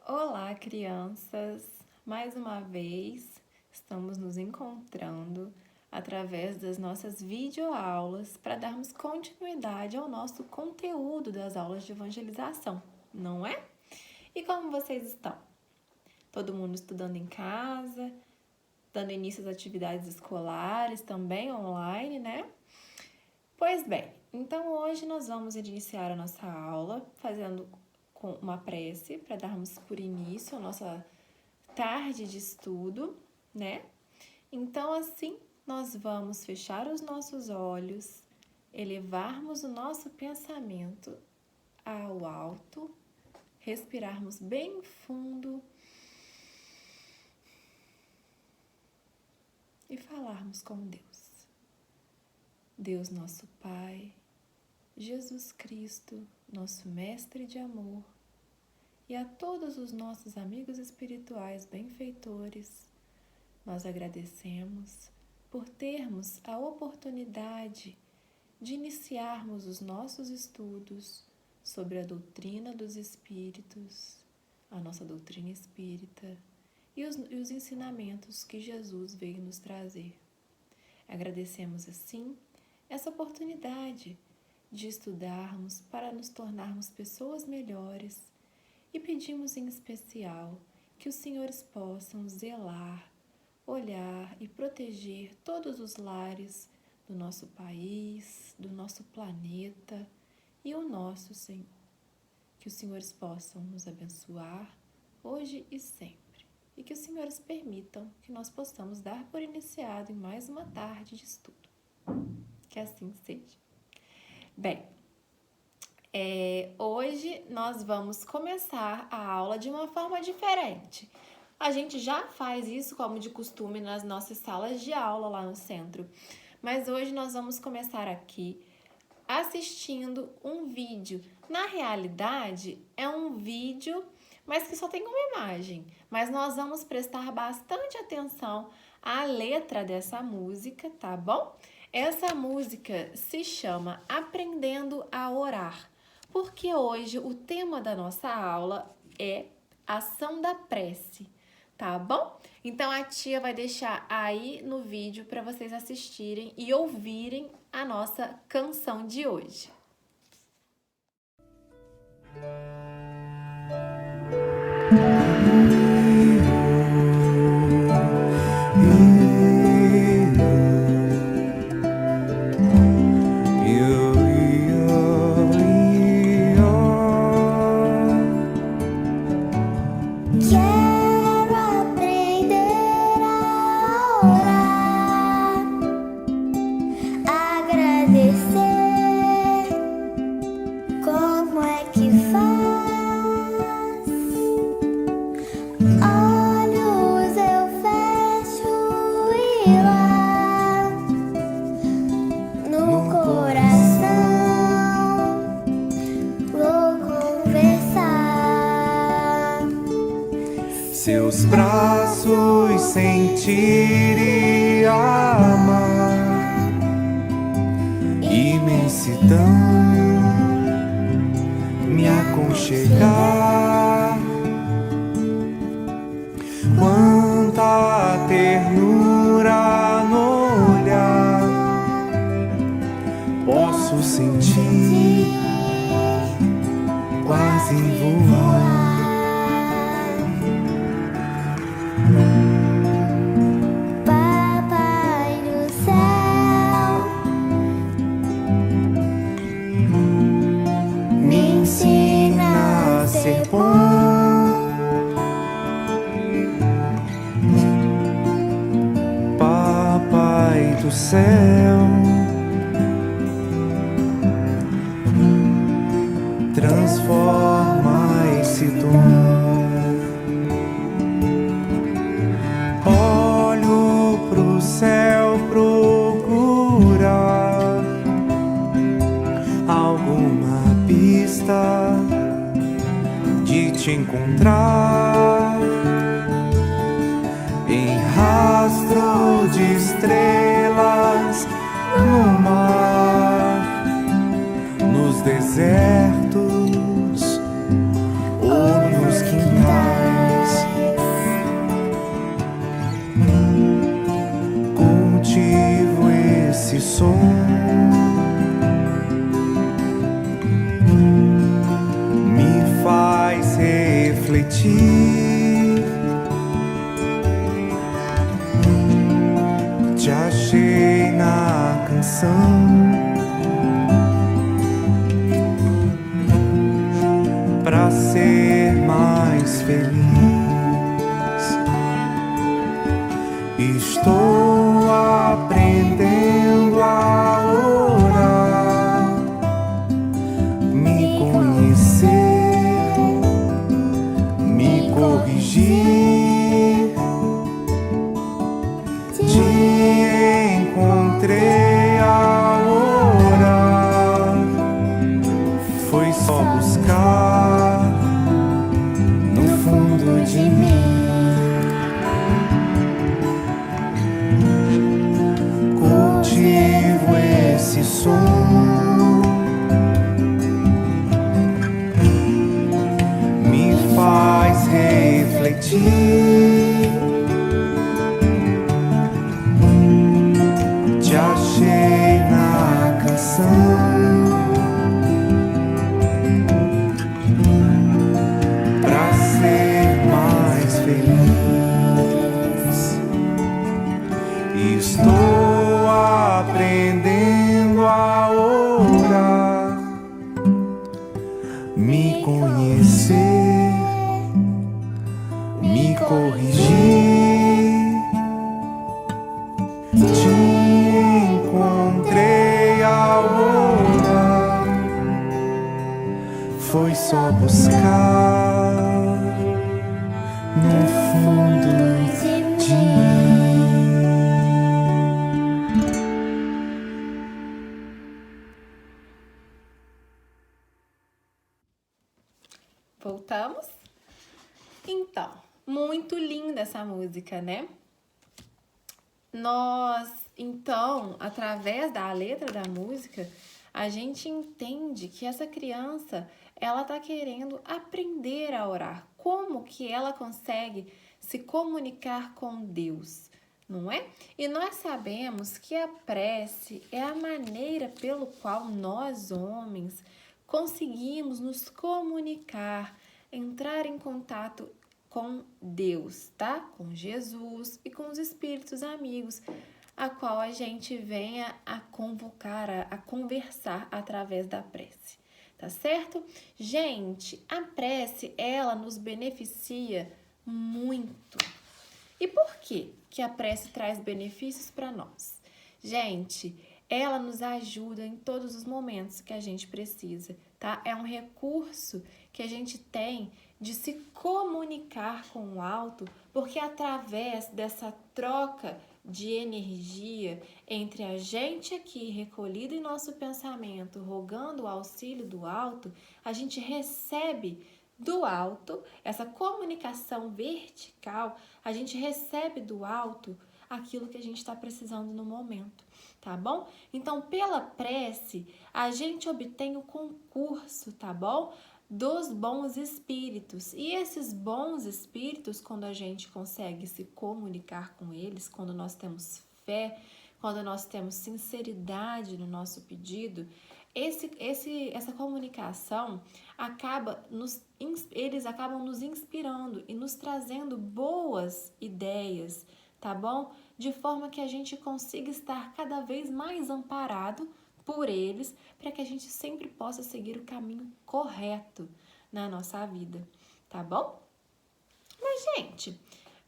Olá, crianças! Mais uma vez estamos nos encontrando através das nossas videoaulas para darmos continuidade ao nosso conteúdo das aulas de evangelização, não é? E como vocês estão? Todo mundo estudando em casa, dando início às atividades escolares, também online, né? Pois bem, então hoje nós vamos iniciar a nossa aula fazendo com uma prece para darmos por início a nossa tarde de estudo, né? Então, assim, nós vamos fechar os nossos olhos, elevarmos o nosso pensamento ao alto, respirarmos bem fundo e falarmos com Deus. Deus nosso Pai, Jesus Cristo, nosso Mestre de amor, e a todos os nossos amigos espirituais benfeitores, nós agradecemos por termos a oportunidade de iniciarmos os nossos estudos sobre a doutrina dos espíritos, a nossa doutrina espírita e os ensinamentos que Jesus veio nos trazer. Agradecemos, assim, essa oportunidade de estudarmos para nos tornarmos pessoas melhores e pedimos em especial que os senhores possam zelar, olhar e proteger todos os lares do nosso país, do nosso planeta e o nosso Senhor. Que os senhores possam nos abençoar hoje e sempre. E que os senhores permitam que nós possamos dar por iniciado em mais uma tarde de estudo. Que assim seja. Bem, hoje nós vamos começar a aula de uma forma diferente. A gente já faz isso como de costume nas nossas salas de aula lá no centro. Mas hoje nós vamos começar aqui assistindo um vídeo. Na realidade, é um vídeo, mas que só tem uma imagem. Mas nós vamos prestar bastante atenção à letra dessa música, tá bom? Essa música se chama Aprendendo a Orar, porque hoje o tema da nossa aula é ação da prece, tá bom? Então a tia vai deixar aí no vídeo para vocês assistirem e ouvirem a nossa canção de hoje. Seus braços sentir e amar, imensidão, me aconchegar. Quanta ternura no olhar, posso sentir, quase voar. Papai do céu, me ensina a ser bom. Papai do céu, transforma esse dom. Olho pro céu procurar alguma pista de te encontrar em rastro de estrelas no mar, nos desertos ou nos quintais. refletir. Te achei na canção pra ser mais feliz. Estou aprendendo a orar, me conhecer, me corrigir. Te encontrei a orar, foi só buscar no fundo de mim. Cultivo esse som, me faz refletir. Te achei na canção pra ser mais feliz. Estou aprendendo a orar, me conhecer, me corrigir. Te encontrei ao orar, foi só buscar no fundo de mim. Voltamos? Então, muito linda essa música, né? Nós, então, através da letra da música, a gente entende que essa criança, ela tá querendo aprender a orar. Como que ela consegue se comunicar com Deus, não é? E nós sabemos que a prece é a maneira pelo qual nós, homens, conseguimos nos comunicar, entrar em contato com Deus, tá? Com Jesus e com os espíritos amigos, a qual a gente venha a convocar, a conversar através da prece, tá certo? Gente, a prece, ela nos beneficia muito. E por que que a prece traz benefícios para nós? Gente, ela nos ajuda em todos os momentos que a gente precisa, tá? É um recurso que a gente tem de se comunicar com o alto, porque através dessa troca de energia entre a gente aqui recolhido em nosso pensamento, rogando o auxílio do alto, a gente recebe do alto, essa comunicação vertical, a gente recebe do alto aquilo que a gente está precisando no momento, tá bom? Então, pela prece, a gente obtém o concurso, tá bom? Dos bons espíritos. E esses bons espíritos, quando a gente consegue se comunicar com eles, quando nós temos fé, quando nós temos sinceridade no nosso pedido, essa comunicação eles acabam nos inspirando e nos trazendo boas ideias, tá bom? De forma que a gente consiga estar cada vez mais amparado por eles, para que a gente sempre possa seguir o caminho correto na nossa vida, tá bom? Mas, gente,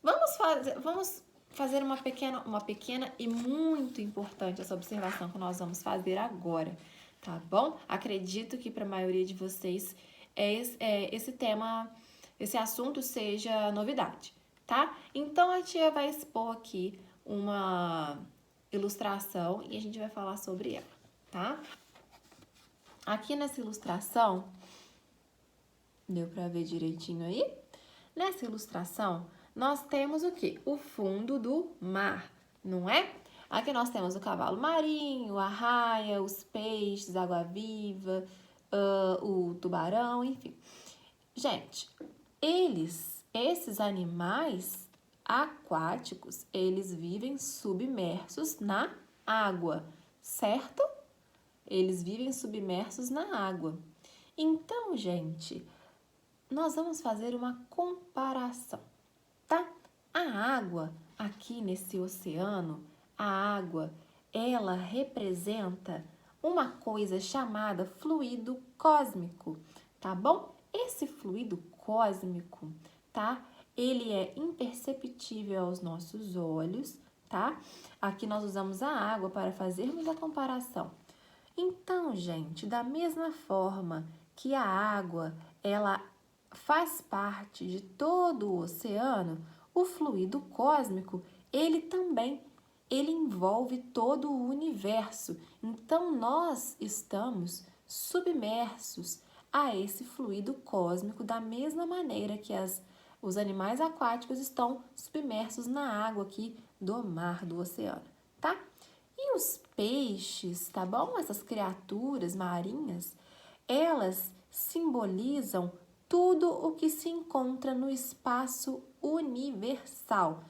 vamos fazer uma pequena e muito importante essa observação que nós vamos fazer agora, tá bom? Acredito que para a maioria de vocês esse assunto seja novidade, tá? Então, a tia vai expor aqui uma ilustração e a gente vai falar sobre ela, tá? Aqui nessa ilustração, deu para ver direitinho aí? Nessa ilustração, nós temos o quê? O fundo do mar, não é? Aqui nós temos o cavalo marinho, a raia, os peixes, a água-viva, o tubarão, enfim. Gente, esses animais aquáticos, eles vivem submersos na água, certo? Eles vivem submersos na água. Então, gente, nós vamos fazer uma comparação, tá? A água aqui nesse oceano, a água, ela representa uma coisa chamada fluido cósmico, tá bom? Esse fluido cósmico, tá? Ele é imperceptível aos nossos olhos, tá? Aqui nós usamos a água para fazermos a comparação. Então, gente, da mesma forma que a água, ela faz parte de todo o oceano, o fluido cósmico, ele envolve todo o universo. Então, nós estamos submersos a esse fluido cósmico da mesma maneira que os animais aquáticos estão submersos na água aqui do mar, do oceano, tá? E os peixes, tá bom? Essas criaturas marinhas, elas simbolizam tudo o que se encontra no espaço universal.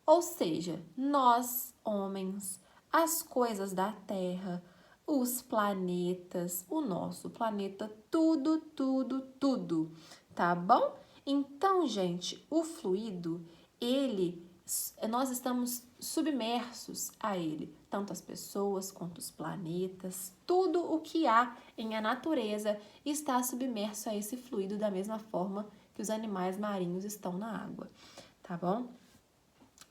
Ou seja, nós, homens, as coisas da Terra, os planetas, o nosso planeta, tudo, tá bom? Então, gente, o fluido, nós estamos submersos a ele, tanto as pessoas quanto os planetas, tudo o que há em a natureza está submerso a esse fluido da mesma forma que os animais marinhos estão na água, tá bom?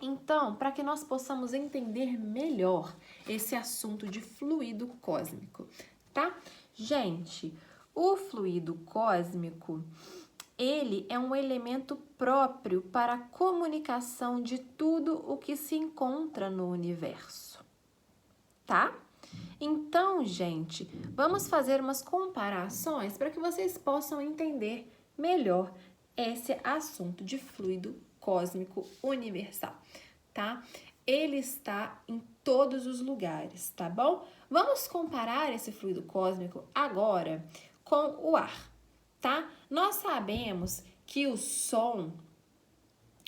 Então, para que nós possamos entender melhor esse assunto de fluido cósmico, tá? Gente, o fluido cósmico, ele é um elemento próprio para a comunicação de tudo o que se encontra no universo, tá? Então, gente, vamos fazer umas comparações para que vocês possam entender melhor esse assunto de fluido cósmico universal, tá? Ele está em todos os lugares, tá bom? Vamos comparar esse fluido cósmico agora com o ar, tá? Nós sabemos que o som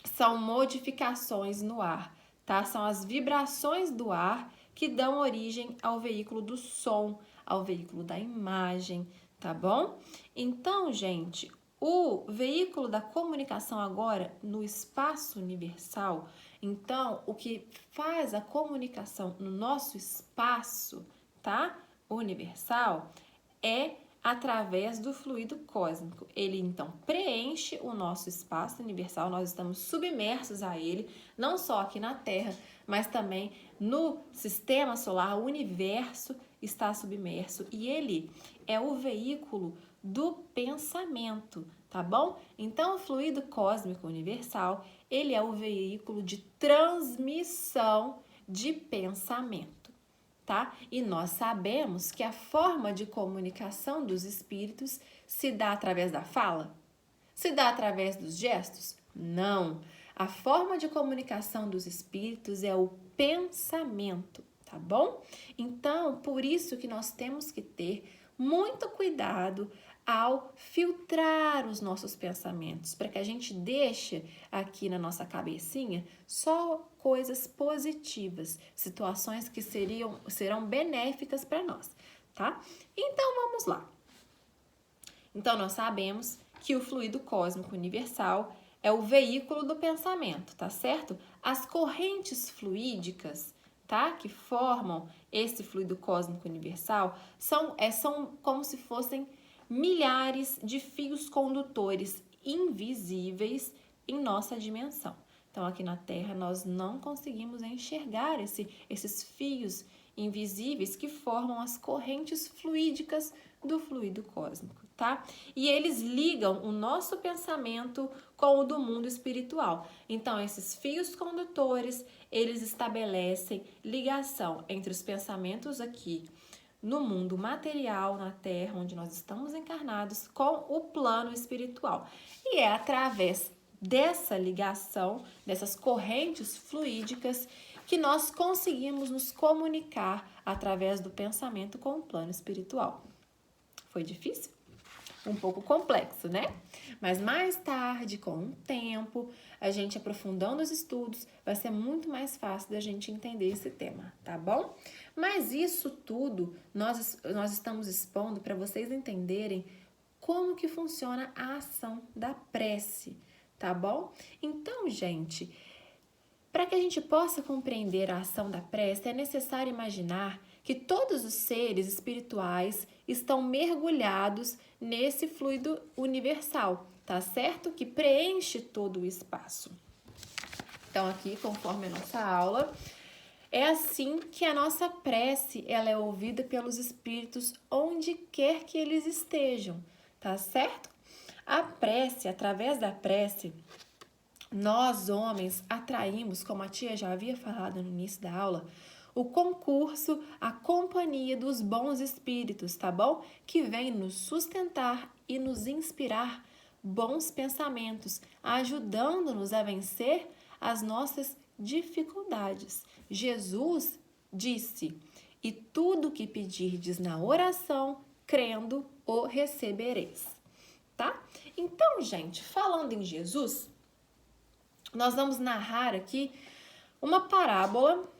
são modificações no ar, tá? São as vibrações do ar que dão origem ao veículo do som, ao veículo da imagem, tá bom? Então, gente, o veículo da comunicação agora no espaço universal, então, o que faz a comunicação no nosso espaço, tá? Universal, é através do fluido cósmico. Ele, então, preenche o nosso espaço universal, nós estamos submersos a ele, não só aqui na Terra, mas também no sistema solar, o universo está submerso e ele é o veículo do pensamento, tá bom? Então, o fluido cósmico universal, ele é o veículo de transmissão de pensamento, tá? E nós sabemos que a forma de comunicação dos espíritos se dá através da fala? Se dá através dos gestos? Não. A forma de comunicação dos espíritos é o pensamento, tá bom? Então, por isso que nós temos que ter muito cuidado ao filtrar os nossos pensamentos, para que a gente deixe aqui na nossa cabecinha só coisas positivas, situações que serão benéficas para nós, tá? Então, vamos lá. Então, nós sabemos que o fluido cósmico universal é o veículo do pensamento, tá certo? As correntes fluídicas, tá? Que formam esse fluido cósmico universal são como se fossem milhares de fios condutores invisíveis em nossa dimensão. Então, aqui na Terra, nós não conseguimos enxergar esses fios invisíveis que formam as correntes fluídicas do fluido cósmico, tá? E eles ligam o nosso pensamento com o do mundo espiritual. Então, esses fios condutores, eles estabelecem ligação entre os pensamentos aqui no mundo material, na Terra, onde nós estamos encarnados, com o plano espiritual. E é através dessa ligação, dessas correntes fluídicas, que nós conseguimos nos comunicar através do pensamento com o plano espiritual. Foi difícil? Um pouco complexo, né? Mas mais tarde, com o tempo, a gente aprofundando os estudos, vai ser muito mais fácil da gente entender esse tema, tá bom? Mas isso tudo nós estamos expondo para vocês entenderem como que funciona a ação da prece, tá bom? Então, gente, para que a gente possa compreender a ação da prece, é necessário imaginar que todos os seres espirituais estão mergulhados nesse fluido universal, tá certo? Que preenche todo o espaço. Então, aqui, conforme a nossa aula, é assim que a nossa prece ela é ouvida pelos espíritos onde quer que eles estejam, tá certo? A prece, através da prece, nós homens atraímos, como a tia já havia falado no início da aula, o concurso, a companhia dos bons espíritos, tá bom? Que vem nos sustentar e nos inspirar bons pensamentos, ajudando-nos a vencer as nossas dificuldades. Jesus disse: "E tudo que pedirdes na oração, crendo, o recebereis." Tá? Então, gente, falando em Jesus, nós vamos narrar aqui uma parábola.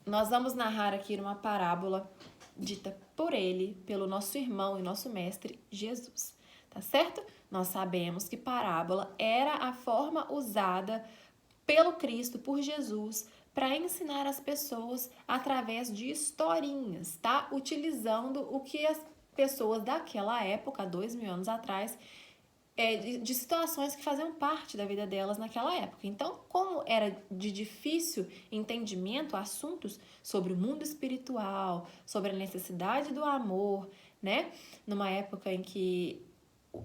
Nós vamos narrar aqui uma parábola dita por ele, pelo nosso irmão e nosso mestre Jesus, tá certo? Nós sabemos que parábola era a forma usada pelo Cristo, por Jesus, para ensinar as pessoas através de historinhas, tá? Utilizando o que as pessoas daquela época, 2000 anos atrás, de situações que faziam parte da vida delas naquela época. Então, como era de difícil entendimento assuntos sobre o mundo espiritual, sobre a necessidade do amor, né? Numa época em que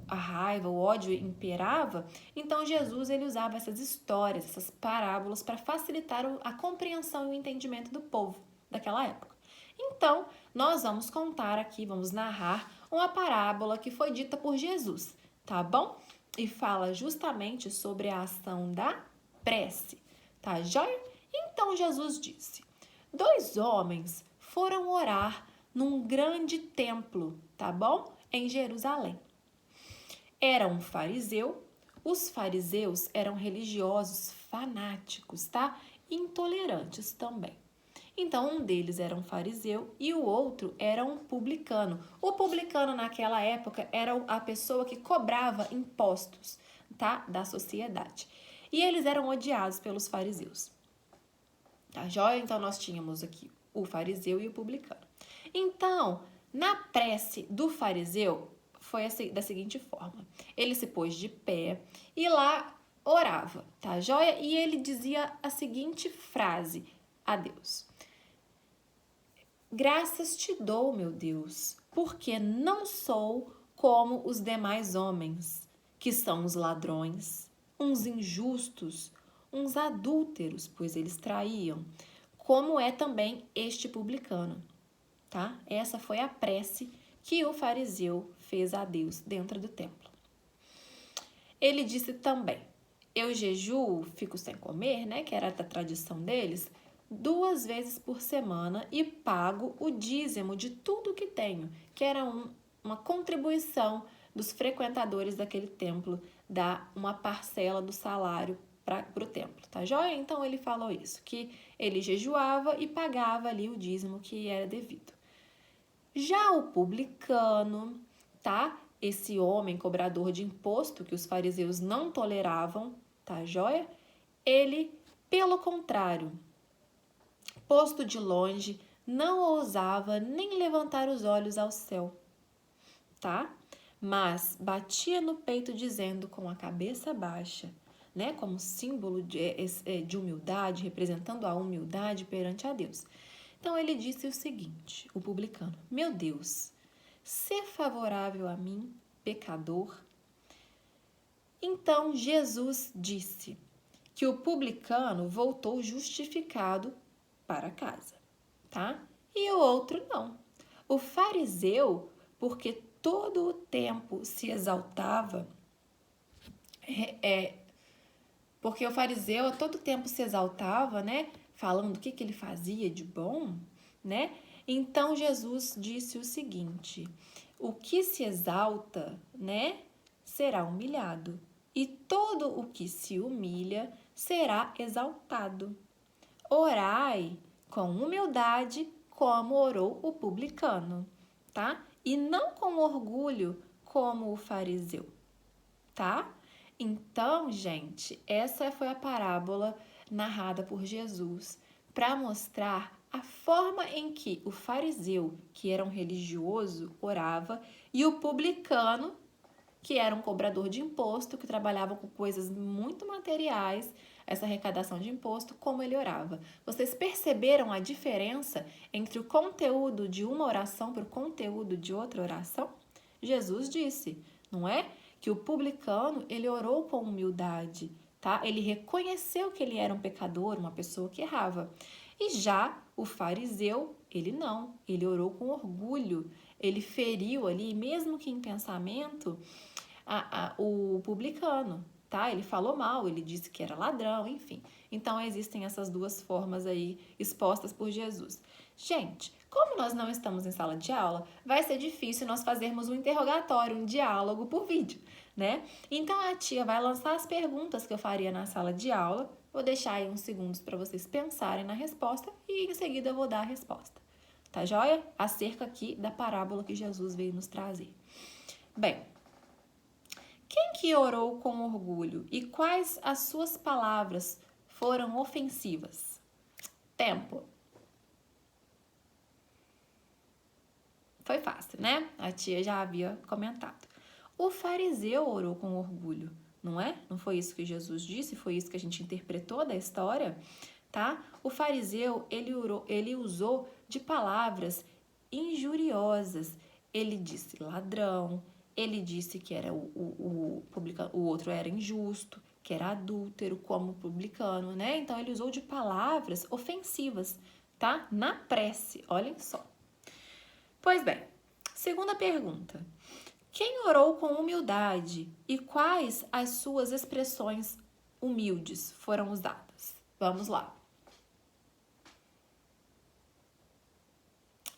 a raiva, o ódio imperava, então Jesus ele usava essas histórias, essas parábolas para facilitar a compreensão e o entendimento do povo daquela época. Então, nós vamos contar aqui, vamos narrar uma parábola que foi dita por Jesus, tá bom? E fala justamente sobre a ação da prece, tá joia? Então Jesus disse: 2 homens foram orar num grande templo, tá bom? Em Jerusalém. Era um fariseu. Os fariseus eram religiosos fanáticos, tá? Intolerantes também. Então, um deles era um fariseu e o outro era um publicano. O publicano, naquela época, era a pessoa que cobrava impostos, tá? Da sociedade. E eles eram odiados pelos fariseus. Tá joia? Então, nós tínhamos aqui o fariseu e o publicano. Então, na prece do fariseu, foi da seguinte forma. Ele se pôs de pé e lá orava, tá joia? E ele dizia a seguinte frase a Deus: "Graças te dou, meu Deus, porque não sou como os demais homens, que são os ladrões, uns injustos, uns adúlteros, pois eles traíam, como é também este publicano." Tá? Essa foi a prece que o fariseu fez a Deus dentro do templo. Ele disse também: "Eu jejuo, fico sem comer", né, que era da tradição deles, 2 vezes por semana e pago o dízimo de tudo que tenho, que era uma contribuição dos frequentadores daquele templo, dar uma parcela do salário para o templo, tá joia? Então ele falou isso, que ele jejuava e pagava ali o dízimo que era devido. Já o publicano, tá? Esse homem cobrador de imposto que os fariseus não toleravam, tá joia? Ele, pelo contrário, posto de longe, não ousava nem levantar os olhos ao céu, tá? Mas batia no peito dizendo com a cabeça baixa, né? Como símbolo de humildade, representando a humildade perante a Deus. Então ele disse o seguinte, o publicano: "Meu Deus, sê favorável a mim, pecador." Então Jesus disse que o publicano voltou justificado para casa, tá? E o outro não. O fariseu, porque todo o tempo se exaltava, porque o fariseu a todo tempo se exaltava, né? Falando o que ele fazia de bom, né? Então Jesus disse o seguinte: o que se exalta, né, será humilhado, e todo o que se humilha será exaltado. Orai com humildade, como orou o publicano, tá? e não com orgulho como o fariseu, tá? Então, gente, essa foi a parábola narrada por Jesus para mostrar a forma em que o fariseu, que era um religioso, orava, e o publicano, que era um cobrador de imposto, que trabalhava com coisas muito materiais, essa arrecadação de imposto, como ele orava. Vocês perceberam a diferença entre o conteúdo de uma oração para o conteúdo de outra oração? Jesus disse, não é? Que o publicano, ele orou com humildade, tá? Ele reconheceu que ele era um pecador, uma pessoa que errava. E já o fariseu, ele não, ele orou com orgulho, ele feriu ali, mesmo que em pensamento, o publicano, tá? Ele falou mal, ele disse que era ladrão, enfim. Então, existem essas duas formas aí expostas por Jesus. Gente, como nós não estamos em sala de aula, vai ser difícil nós fazermos um interrogatório, um diálogo por vídeo, né? Então, a tia vai lançar as perguntas que eu faria na sala de aula, vou deixar aí uns segundos para vocês pensarem na resposta e em seguida eu vou dar a resposta, tá joia? Acerca aqui da parábola que Jesus veio nos trazer. Bem, quem que orou com orgulho e quais as suas palavras foram ofensivas? Tempo. Foi fácil, né? A tia já havia comentado. O fariseu orou com orgulho, não é? Não foi isso que Jesus disse? Foi isso que a gente interpretou da história, tá? O fariseu, ele usou de palavras injuriosas. Ele disse ladrão, ele disse que era o outro era injusto, que era adúltero, como publicano, né? Então, ele usou de palavras ofensivas, tá? Na prece, olhem só. Pois bem, segunda pergunta. Quem orou com humildade e quais as suas expressões humildes foram usadas? Vamos lá.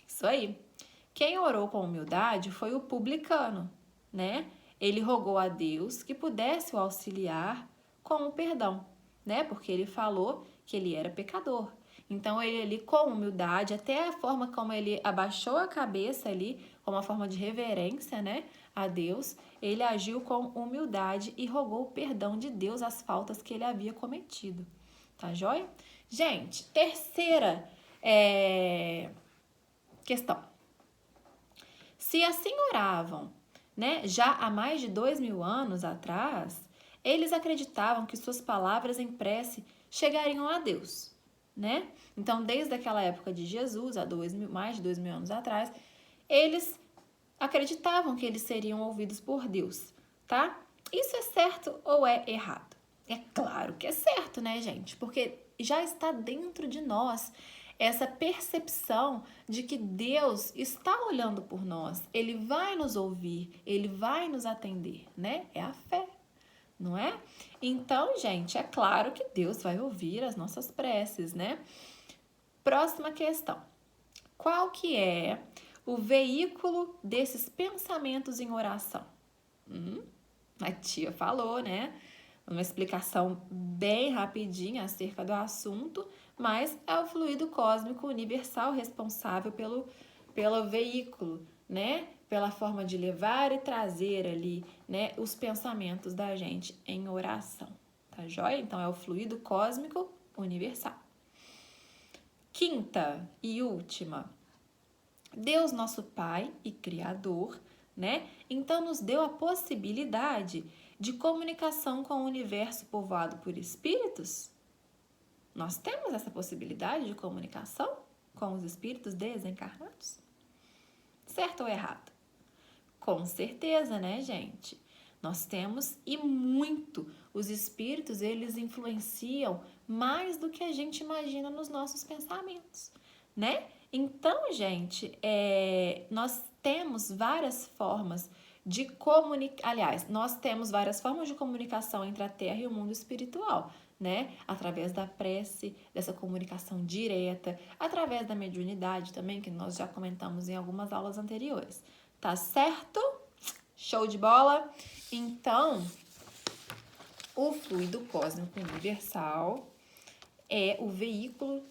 Isso aí. Quem orou com humildade foi o publicano, né? Ele rogou a Deus que pudesse o auxiliar com o perdão, né? Porque ele falou que ele era pecador. Então, ele ali com humildade, até a forma como ele abaixou a cabeça ali, como uma forma de reverência, né, a Deus, ele agiu com humildade e rogou o perdão de Deus às faltas que ele havia cometido. Tá joia? Gente, terceira questão. Se assim oravam, né, já há mais de 2000 anos atrás, eles acreditavam que suas palavras em prece chegariam a Deus, né? Então, desde aquela época de Jesus, há mais de 2000 anos atrás, eles acreditavam que eles seriam ouvidos por Deus, tá? Isso é certo ou é errado? É claro que é certo, né, gente? Porque já está dentro de nós essa percepção de que Deus está olhando por nós, Ele vai nos ouvir, Ele vai nos atender, né? É a fé, não é? Então, gente, é claro que Deus vai ouvir as nossas preces, né? Próxima questão. Qual que é o veículo desses pensamentos em oração? A tia falou, né? Uma explicação bem rapidinha acerca do assunto, mas é o fluido cósmico universal responsável pelo veículo, né? Pela forma de levar e trazer ali, né, os pensamentos da gente em oração, tá joia? Então, é o fluido cósmico universal. Quinta e última. Deus, nosso Pai e Criador, né? Então, nos deu a possibilidade de comunicação com o universo povoado por espíritos? Nós temos essa possibilidade de comunicação com os espíritos desencarnados? Certo ou errado? Com certeza, né, gente? Nós temos e muito. Os espíritos, eles influenciam mais do que a gente imagina nos nossos pensamentos, né? Então, gente, nós temos várias formas de comunicar. Aliás, nós temos várias formas de comunicação entre a Terra e o mundo espiritual, né? Através da prece, dessa comunicação direta, através da mediunidade também, que nós já comentamos em algumas aulas anteriores. Tá certo? Show de bola? Então, o fluido cósmico universal é o veículo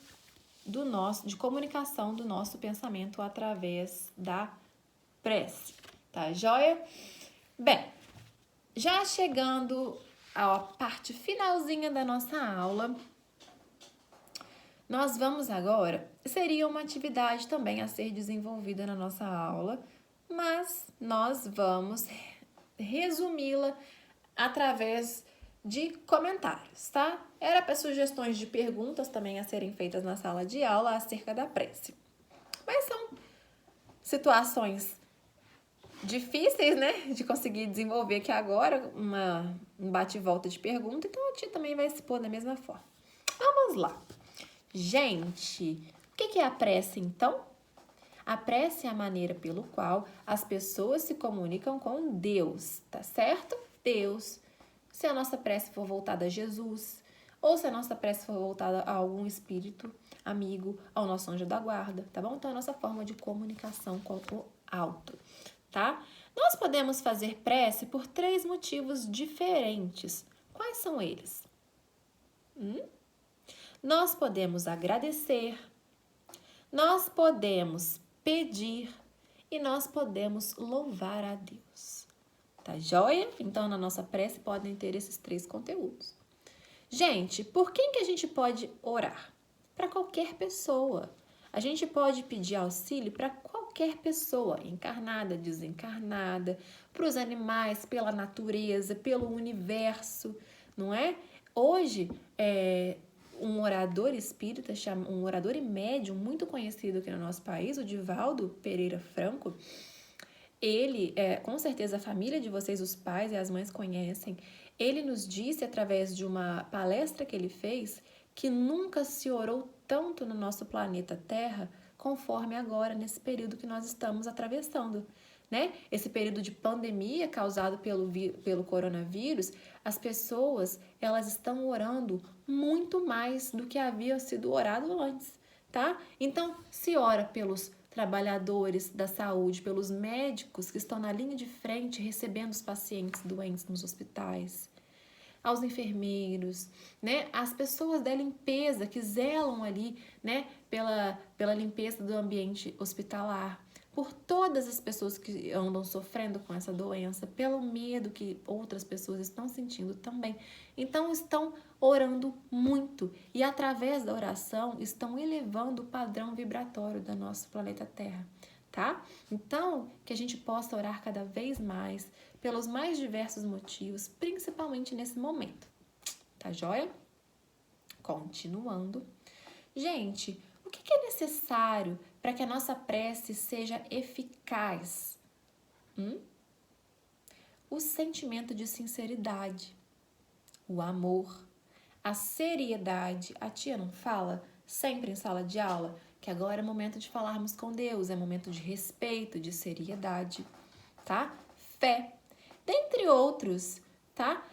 de comunicação do nosso pensamento através da prece, tá joia? Bem, já chegando à parte finalzinha da nossa aula, nós vamos agora, seria uma atividade também a ser desenvolvida na nossa aula, mas nós vamos resumi-la através de comentários, tá? Era para sugestões de perguntas também a serem feitas na sala de aula acerca da prece. Mas são situações difíceis, né, de conseguir desenvolver aqui agora, um bate e volta de pergunta, então a tia também vai se pôr da mesma forma. Vamos lá. Gente, o que é a prece, então? A prece é a maneira pelo qual as pessoas se comunicam com Deus, tá certo? Deus. Se a nossa prece for voltada a Jesus, ou se a nossa prece for voltada a algum espírito amigo, ao nosso anjo da guarda, tá bom? Então, é a nossa forma de comunicação com o alto, tá? Nós podemos fazer prece por 3 motivos diferentes. Quais são eles? Nós podemos agradecer, nós podemos pedir e nós podemos louvar a Deus. Tá joia? Então, na nossa prece podem ter esses 3 conteúdos. Gente, por quem que a gente pode orar? Para qualquer pessoa. A gente pode pedir auxílio para qualquer pessoa, encarnada, desencarnada, para os animais, pela natureza, pelo universo, não é? Hoje, um orador espírita, um orador e médium muito conhecido aqui no nosso país, o Divaldo Pereira Franco, ele, com certeza a família de vocês, os pais e as mães conhecem, ele nos disse através de uma palestra que ele fez que nunca se orou tanto no nosso planeta Terra conforme agora, nesse período que nós estamos atravessando, né? Esse período de pandemia causado pelo coronavírus, as pessoas, elas estão orando muito mais do que havia sido orado antes, tá? Então, se ora pelos trabalhadores da saúde, pelos médicos que estão na linha de frente recebendo os pacientes doentes nos hospitais, aos enfermeiros, né? As pessoas da limpeza que zelam ali, né? Pela limpeza do ambiente hospitalar, por todas as pessoas que andam sofrendo com essa doença, pelo medo que outras pessoas estão sentindo também. Então, estão orando muito e, através da oração, estão elevando o padrão vibratório do nosso planeta Terra, tá? Então, que a gente possa orar cada vez mais, pelos mais diversos motivos, principalmente nesse momento, tá joia? Continuando. Gente, o que é necessário para que a nossa prece seja eficaz? O sentimento de sinceridade, o amor, a seriedade. A tia não fala sempre em sala de aula que agora é momento de falarmos com Deus, é momento de respeito, de seriedade, tá? Fé, dentre outros, tá?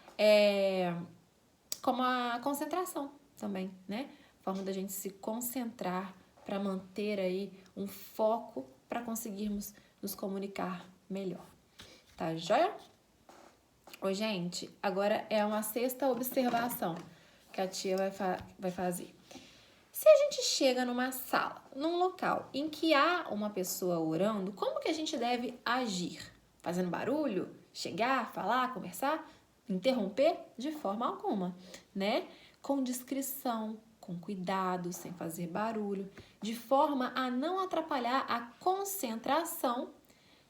Como a concentração também, né? Forma da gente se concentrar para manter aí um foco para conseguirmos nos comunicar melhor. Tá joia? Ô, gente, agora é uma 6ª observação que a tia vai fazer. Se a gente chega numa sala, num local em que há uma pessoa orando, como que a gente deve agir? Fazendo barulho? Chegar, falar, conversar? Interromper? De forma alguma, né? Com discrição, com cuidado, sem fazer barulho, de forma a não atrapalhar a concentração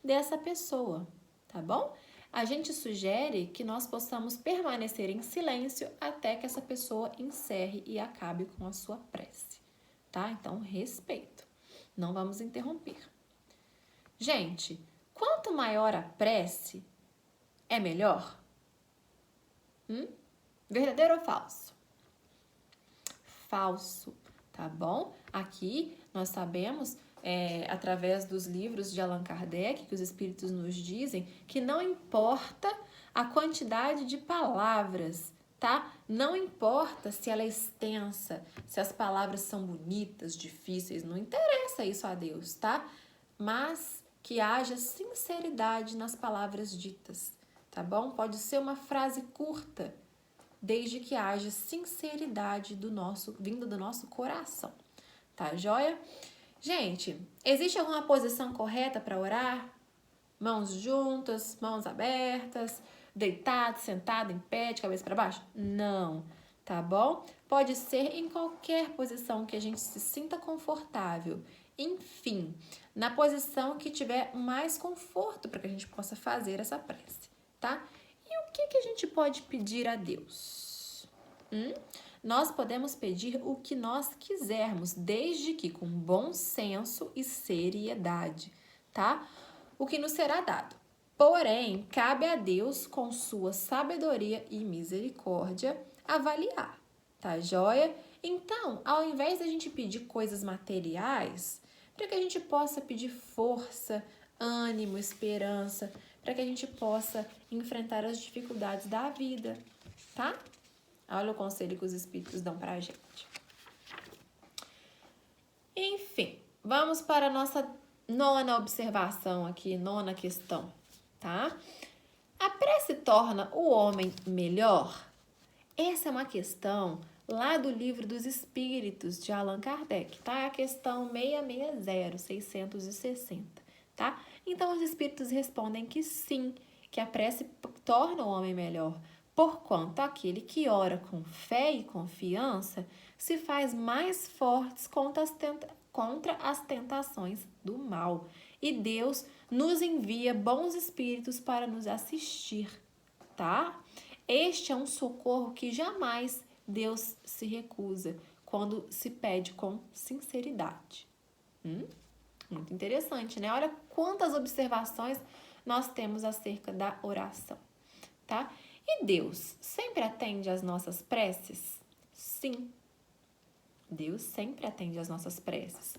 dessa pessoa, tá bom? A gente sugere que nós possamos permanecer em silêncio até que essa pessoa encerre e acabe com a sua prece, tá? Então, respeito. Não vamos interromper. Gente, quanto maior a prece, é melhor? Verdadeiro ou falso? Falso, tá bom? Aqui nós sabemos, através dos livros de Allan Kardec, que os espíritos nos dizem que não importa a quantidade de palavras, tá? Não importa se ela é extensa, se as palavras são bonitas, difíceis, não interessa isso a Deus, tá? Mas que haja sinceridade nas palavras ditas, tá bom? Pode ser uma frase curta, desde que haja sinceridade vindo do nosso coração, tá joia? Gente, existe alguma posição correta para orar? Mãos juntas, mãos abertas, deitado, sentado, em pé, de cabeça para baixo? Não, tá bom? Pode ser em qualquer posição que a gente se sinta confortável. Enfim, na posição que tiver mais conforto para que a gente possa fazer essa prece, tá? E o que a gente pode pedir a Deus? Nós podemos pedir o que nós quisermos, desde que com bom senso e seriedade, tá? O que nos será dado. Porém, cabe a Deus, com sua sabedoria e misericórdia, avaliar, tá joia? Então, ao invés da gente pedir coisas materiais, para que a gente possa pedir força, ânimo, esperança, para que a gente possa enfrentar as dificuldades da vida, tá? Olha o conselho que os espíritos dão pra gente. Enfim, vamos para a nossa nona observação aqui, nona questão, tá? A prece torna o homem melhor? Essa é uma questão lá do Livro dos Espíritos, de Allan Kardec, tá? É a questão 660, tá? Então, os espíritos respondem que sim, que a prece torna o homem melhor, porquanto aquele que ora com fé e confiança se faz mais fortes contra as tentações do mal. E Deus nos envia bons espíritos para nos assistir, tá? Este é um socorro que jamais Deus se recusa quando se pede com sinceridade. Muito interessante, né? Olha quantas observações nós temos acerca da oração, tá? E Deus sempre atende às nossas preces? Sim, Deus sempre atende às nossas preces,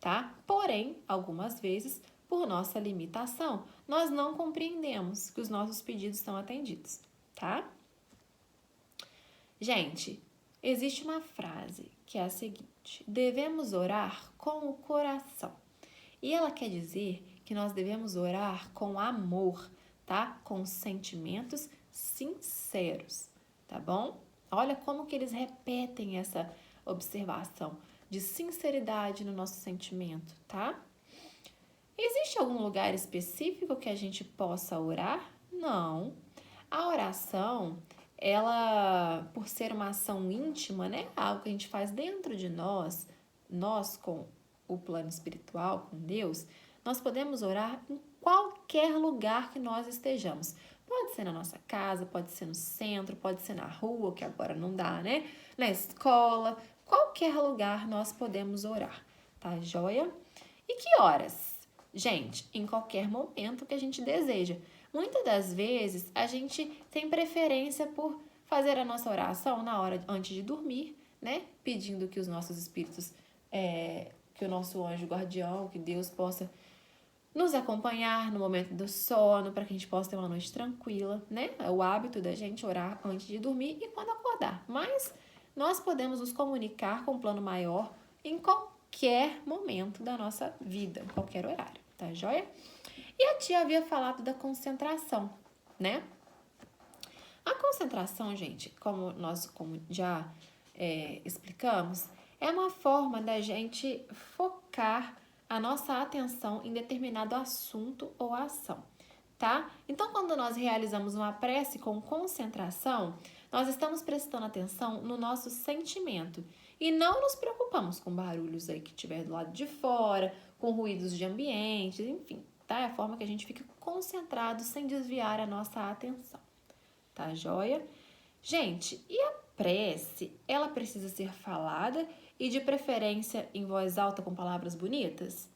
tá? Porém, algumas vezes, por nossa limitação, nós não compreendemos que os nossos pedidos são atendidos, tá? Gente, existe uma frase que é a seguinte: devemos orar com o coração. E ela quer dizer que nós devemos orar com amor, tá? Com sentimentos sinceros, tá bom? Olha como que eles repetem essa observação de sinceridade no nosso sentimento, tá? Existe algum lugar específico que a gente possa orar? Não. A oração, ela, por ser uma ação íntima, né? Algo que a gente faz dentro de nós com o plano espiritual, com Deus, nós podemos orar em qualquer lugar que nós estejamos. Pode ser na nossa casa, pode ser no centro, pode ser na rua, que agora não dá, né? Na escola, qualquer lugar nós podemos orar, tá joia? E que horas? Gente, em qualquer momento que a gente deseja. Muitas das vezes a gente tem preferência por fazer a nossa oração na hora antes de dormir, né? Pedindo que os nossos espíritos, que o nosso anjo guardião, que Deus possa nos acompanhar no momento do sono, para que a gente possa ter uma noite tranquila, né? É o hábito da gente orar antes de dormir e quando acordar. Mas nós podemos nos comunicar com um plano maior em qualquer momento da nossa vida, em qualquer horário, tá joia? E a tia havia falado da concentração, né? A concentração, gente, como já explicamos, é uma forma da gente focar a nossa atenção em determinado assunto ou ação, tá? Então, quando nós realizamos uma prece com concentração, nós estamos prestando atenção no nosso sentimento e não nos preocupamos com barulhos aí que tiver do lado de fora, com ruídos de ambiente, enfim, tá? É a forma que a gente fica concentrado sem desviar a nossa atenção, tá joia? Gente, e a prece, ela precisa ser falada e de preferência em voz alta com palavras bonitas?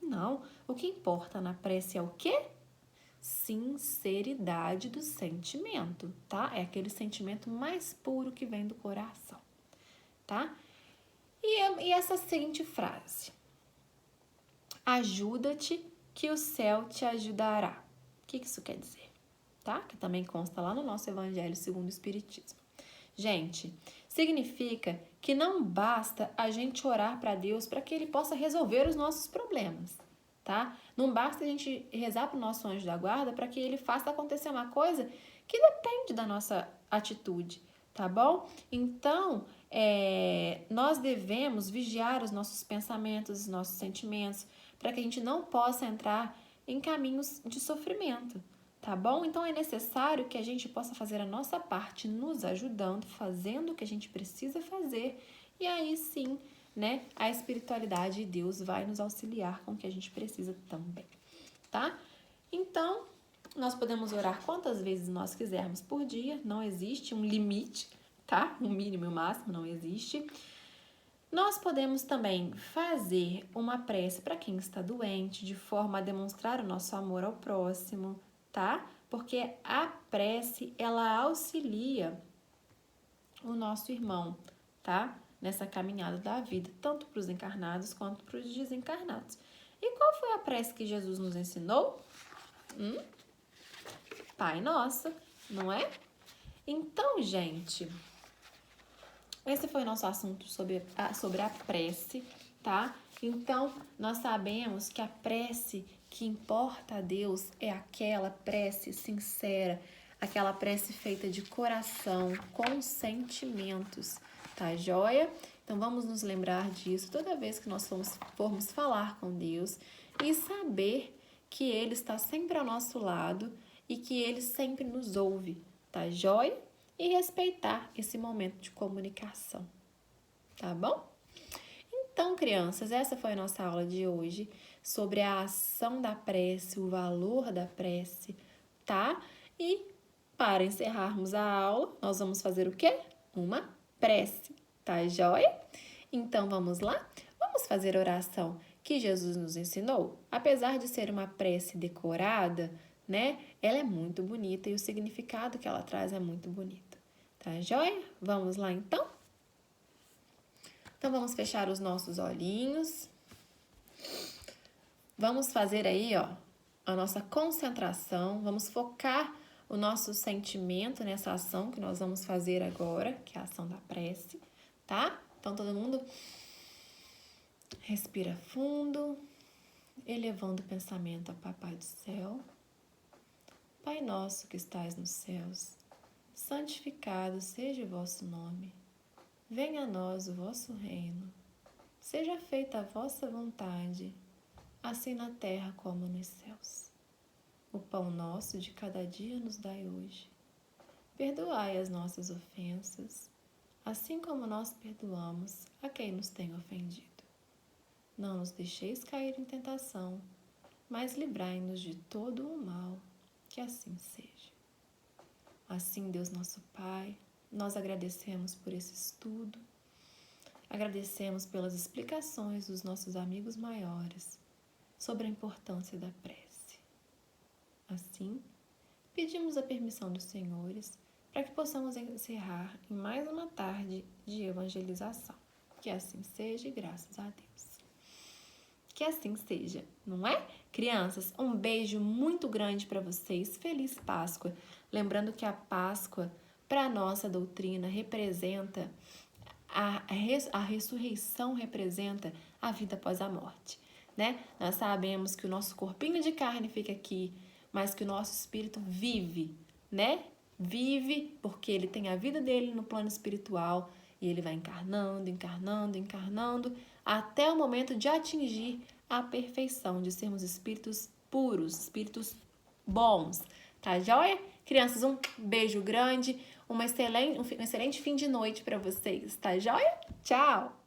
Não. O que importa na prece é o quê? Sinceridade do sentimento, tá? É aquele sentimento mais puro que vem do coração, tá? E essa seguinte frase: ajuda-te que o céu te ajudará. O que isso quer dizer? Tá? Que também consta lá no nosso Evangelho segundo o Espiritismo. Gente, significa que não basta a gente orar para Deus para que Ele possa resolver os nossos problemas, tá? Não basta a gente rezar para o nosso anjo da guarda para que ele faça acontecer uma coisa que depende da nossa atitude, tá bom? Então, nós devemos vigiar os nossos pensamentos, os nossos sentimentos, para que a gente não possa entrar em caminhos de sofrimento, tá bom? Então é necessário que a gente possa fazer a nossa parte, nos ajudando, fazendo o que a gente precisa fazer, e aí sim, né, a espiritualidade de Deus vai nos auxiliar com o que a gente precisa também, tá? Então, nós podemos orar quantas vezes nós quisermos por dia, não existe um limite, tá? Um mínimo e um máximo, não existe. Nós podemos também fazer uma prece para quem está doente, de forma a demonstrar o nosso amor ao próximo, tá? Porque a prece, ela auxilia o nosso irmão, tá? Nessa caminhada da vida, tanto para os encarnados quanto para os desencarnados. E qual foi a prece que Jesus nos ensinou? Pai Nosso, não é? Então, gente, esse foi o nosso assunto sobre a prece, tá? Então, nós sabemos que a prece que importa a Deus é aquela prece sincera, aquela prece feita de coração, com sentimentos, tá joia? Então, vamos nos lembrar disso toda vez que nós formos falar com Deus e saber que Ele está sempre ao nosso lado e que Ele sempre nos ouve, tá joia? E respeitar esse momento de comunicação, tá bom? Então, crianças, essa foi a nossa aula de hoje sobre a ação da prece, o valor da prece, tá? E para encerrarmos a aula, nós vamos fazer o quê? Uma prece, tá joia? Então, vamos lá? Vamos fazer a oração que Jesus nos ensinou? Apesar de ser uma prece decorada, né? Ela é muito bonita e o significado que ela traz é muito bonito. Tá joia? Vamos lá então? Então vamos fechar os nossos olhinhos. Vamos fazer aí, ó, a nossa concentração. Vamos focar o nosso sentimento nessa ação que nós vamos fazer agora, que é a ação da prece, tá? Então todo mundo respira fundo, elevando o pensamento a Papai do Céu. Pai nosso que estais nos céus, santificado seja o vosso nome. Venha a nós o vosso reino. Seja feita a vossa vontade, assim na terra como nos céus. O pão nosso de cada dia nos dai hoje. Perdoai as nossas ofensas, assim como nós perdoamos a quem nos tem ofendido. Não nos deixeis cair em tentação, mas livrai-nos de todo o mal. Que assim seja. Assim, Deus nosso Pai, nós agradecemos por esse estudo, agradecemos pelas explicações dos nossos amigos maiores sobre a importância da prece. Assim, pedimos a permissão dos senhores para que possamos encerrar em mais uma tarde de evangelização. Que assim seja e graças a Deus. Que assim seja, não é? Crianças, um beijo muito grande para vocês. Feliz Páscoa. Lembrando que a Páscoa, para a nossa doutrina, representa a ressurreição, representa a vida após a morte, né? Nós sabemos que o nosso corpinho de carne fica aqui, mas que o nosso espírito vive, né? Vive porque ele tem a vida dele no plano espiritual e ele vai encarnando, encarnando, encarnando, até o momento de atingir a perfeição, de sermos espíritos puros, espíritos bons, tá joia? Crianças, um beijo grande, um excelente fim de noite para vocês, tá joia? Tchau!